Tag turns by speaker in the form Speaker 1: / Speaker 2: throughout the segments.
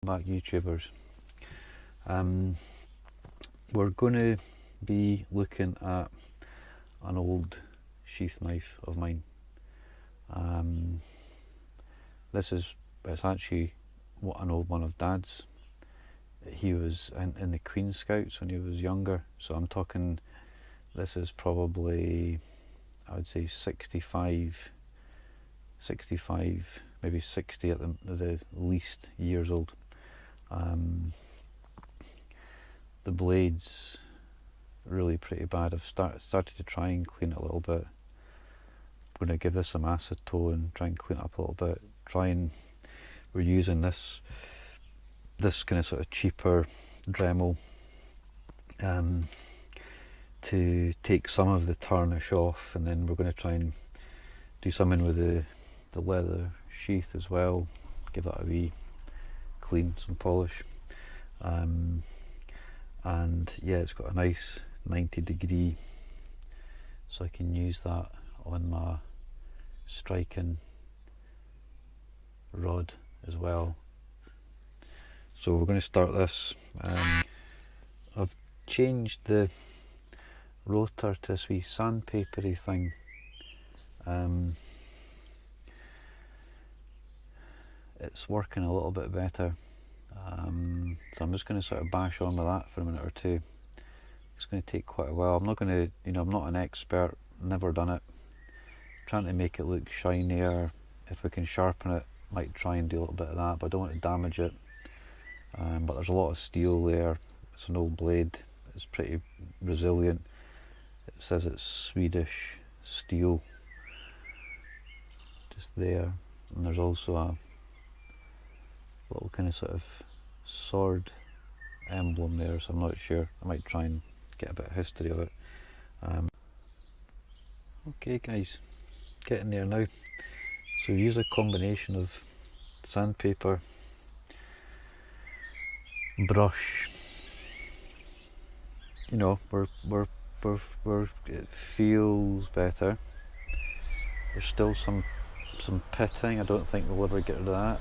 Speaker 1: Back YouTubers. We're going to be looking at an old sheath knife of mine. It's actually an old one of Dad's. He was in the Queen Scouts when he was younger, so I'm talking, this is probably, I would say 65, maybe 60 at the least years old. The blade's really pretty bad. I've started to try and clean it a little bit. I'm going to give this some acetone, try and clean it up a little bit. We're using this kind of sort of cheaper Dremel to take some of the tarnish off, and then we're going to try and do something with the leather sheath as well. Give that a wee clean, some polish. And yeah, it's got a nice 90°, so I can use that on my striking rod as well. So we're going to start this. I've changed the rotor to this wee sandpapery thing. It's working a little bit better. So I'm just going to sort of bash on with that for a minute or two. It's going to take quite a while. I'm not going to, I'm not an expert, never done it. I'm trying to make it look shinier. If we can sharpen it, might try and do a little bit of that, but I don't want to damage it. But there's a lot of steel there. It's an old blade. It's pretty resilient. It says it's Swedish Steel just there, and there's also a little kind of sort of sword emblem there, so I'm not sure. I might try and get a bit of history of it. Okay guys, getting there now. So we use a combination of sandpaper, brush. It feels better. There's still some pitting. I don't think we'll ever get rid of that.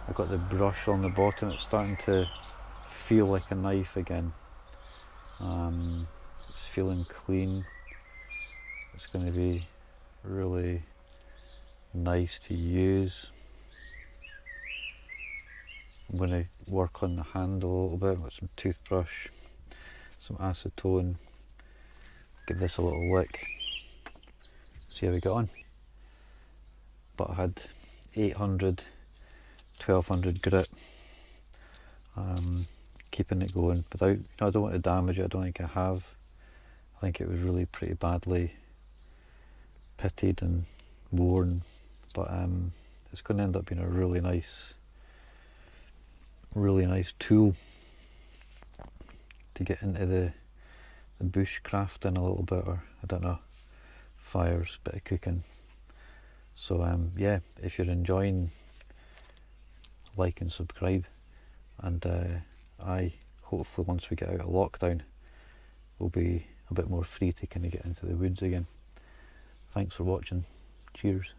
Speaker 1: I've got the brush on the bottom. It's starting to feel like a knife again. It's feeling clean. It's going to be really nice to use. I'm going to work on the handle a little bit with some toothbrush, some acetone, give this a little lick, see how we get on. But I had 800, 1200 grit, keeping it going without, I don't want to damage it. I don't think I have. I think it was really pretty badly pitted and worn, but it's going to end up being a really nice tool to get into the bushcraft in a little bit, or I don't know, fires, bit of cooking. So yeah, if you're enjoying, like and subscribe, and hopefully once we get out of lockdown we'll be a bit more free to kind of get into the woods again. Thanks for watching. Cheers.